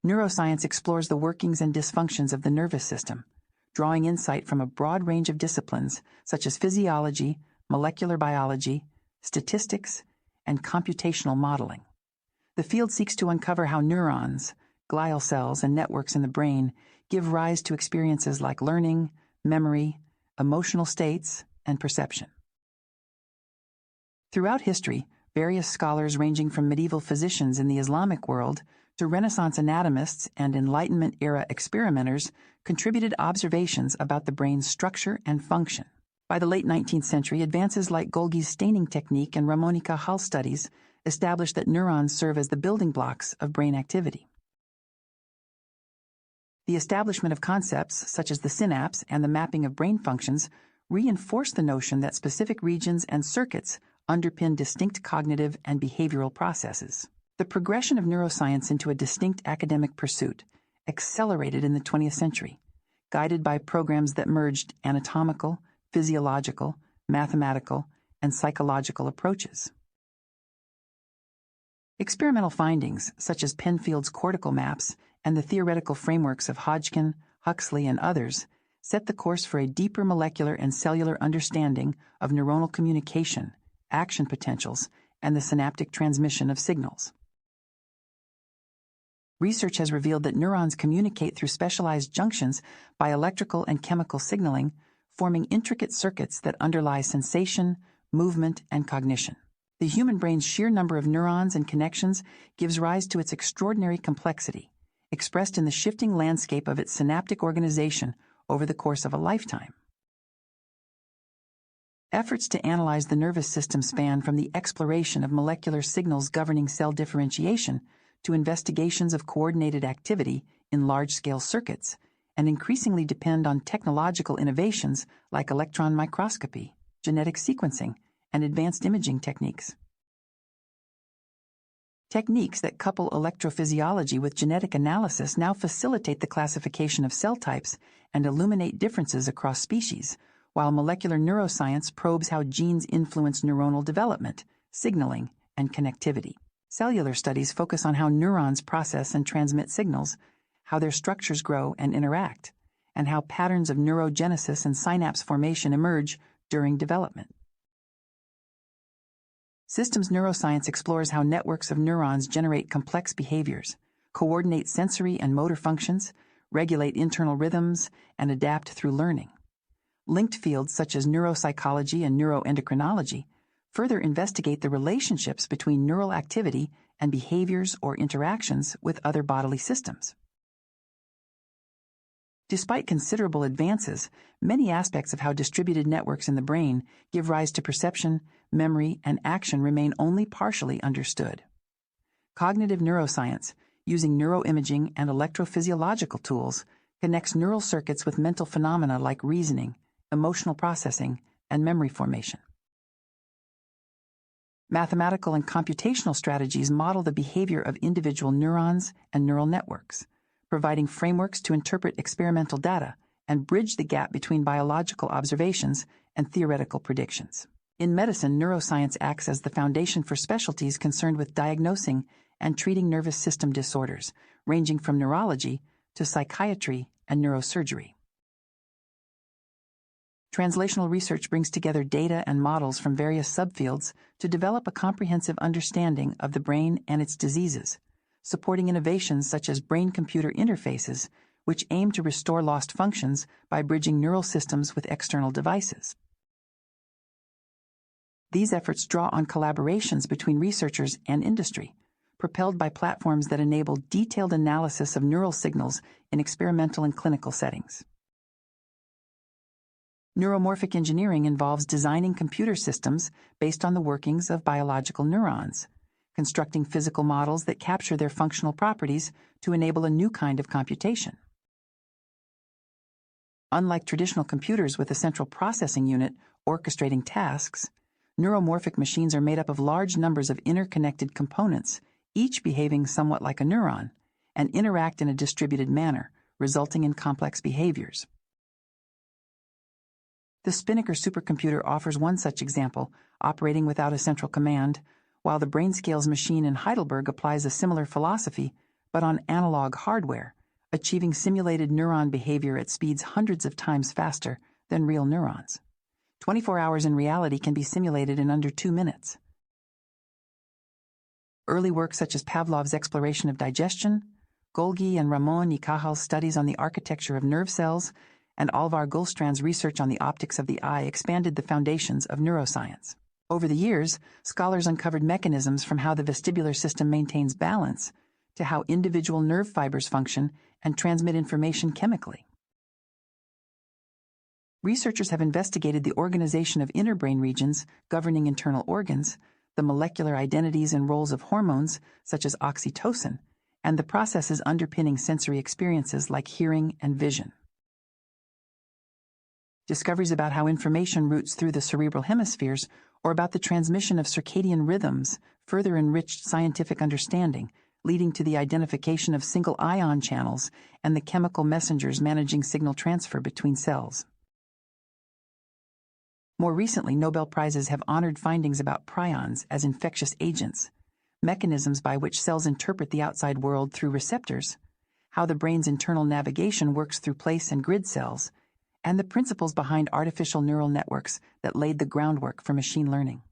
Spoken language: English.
Neuroscience explores the workings and dysfunctions of the nervous system, drawing insight from a broad range of disciplines such as physiology, molecular biology, statistics, and computational modeling. The field seeks to uncover how neurons, glial cells, and networks in the brain give rise to experiences like learning, memory, emotional states, and perception. Throughout history, various scholars ranging from medieval physicians in the Islamic world to Renaissance anatomists and Enlightenment-era experimenters contributed observations about the brain's structure and function. By the late 19th century, advances like Golgi's staining technique and Ramonica Hull studies established that neurons serve as the building blocks of brain activity. The establishment of concepts such as the synapse and the mapping of brain functions reinforced the notion that specific regions and circuits underpin distinct cognitive and behavioral processes. The progression of neuroscience into a distinct academic pursuit accelerated in the 20th century, guided by programs that merged anatomical, physiological, mathematical, and psychological approaches. Experimental findings, such as Penfield's cortical maps and the theoretical frameworks of Hodgkin, Huxley, and others, set the course for a deeper molecular and cellular understanding of neuronal communication, action potentials, and the synaptic transmission of signals. Research has revealed that neurons communicate through specialized junctions by electrical and chemical signaling, forming intricate circuits that underlie sensation, movement, and cognition. The human brain's sheer number of neurons and connections gives rise to its extraordinary complexity, expressed in the shifting landscape of its synaptic organization over the course of a lifetime. Efforts to analyze the nervous system span from the exploration of molecular signals governing cell differentiation to investigations of coordinated activity in large-scale circuits, and increasingly depend on technological innovations like electron microscopy, genetic sequencing, and advanced imaging techniques. Techniques that couple electrophysiology with genetic analysis now facilitate the classification of cell types and illuminate differences across species, while molecular neuroscience probes how genes influence neuronal development, signaling, and connectivity. Cellular studies focus on how neurons process and transmit signals, how their structures grow and interact, and how patterns of neurogenesis and synapse formation emerge during development. Systems neuroscience explores how networks of neurons generate complex behaviors, coordinate sensory and motor functions, regulate internal rhythms, and adapt through learning. Linked fields such as neuropsychology and neuroendocrinology further investigate the relationships between neural activity and behaviors or interactions with other bodily systems. Despite considerable advances, many aspects of how distributed networks in the brain give rise to perception, memory, and action remain only partially understood. Cognitive neuroscience, using neuroimaging and electrophysiological tools, connects neural circuits with mental phenomena like reasoning, emotional processing, and memory formation. Mathematical and computational strategies model the behavior of individual neurons and neural networks, providing frameworks to interpret experimental data and bridge the gap between biological observations and theoretical predictions. In medicine, neuroscience acts as the foundation for specialties concerned with diagnosing and treating nervous system disorders, ranging from neurology to psychiatry and neurosurgery. Translational research brings together data and models from various subfields to develop a comprehensive understanding of the brain and its diseases, supporting innovations such as brain-computer interfaces, which aim to restore lost functions by bridging neural systems with external devices. These efforts draw on collaborations between researchers and industry, propelled by platforms that enable detailed analysis of neural signals in experimental and clinical settings. Neuromorphic engineering involves designing computer systems based on the workings of biological neurons, constructing physical models that capture their functional properties to enable a new kind of computation. Unlike traditional computers with a central processing unit orchestrating tasks, neuromorphic machines are made up of large numbers of interconnected components, each behaving somewhat like a neuron, and interact in a distributed manner, resulting in complex behaviors. The Spinnaker supercomputer offers one such example, operating without a central command, while the Brainscales machine in Heidelberg applies a similar philosophy, but on analog hardware, achieving simulated neuron behavior at speeds hundreds of times faster than real neurons. 24 hours in reality can be simulated in under 2 minutes. Early work such as Pavlov's exploration of digestion, Golgi and Ramon y Cajal's studies on the architecture of nerve cells, and Alvar Gullstrand's research on the optics of the eye expanded the foundations of neuroscience. Over the years, scholars uncovered mechanisms from how the vestibular system maintains balance to how individual nerve fibers function and transmit information chemically. Researchers have investigated the organization of inner brain regions governing internal organs, the molecular identities and roles of hormones, such as oxytocin, and the processes underpinning sensory experiences like hearing and vision. Discoveries about how information routes through the cerebral hemispheres or about the transmission of circadian rhythms further enriched scientific understanding, leading to the identification of single ion channels and the chemical messengers managing signal transfer between cells. More recently, Nobel Prizes have honored findings about prions as infectious agents, mechanisms by which cells interpret the outside world through receptors, how the brain's internal navigation works through place and grid cells, and the principles behind artificial neural networks that laid the groundwork for machine learning.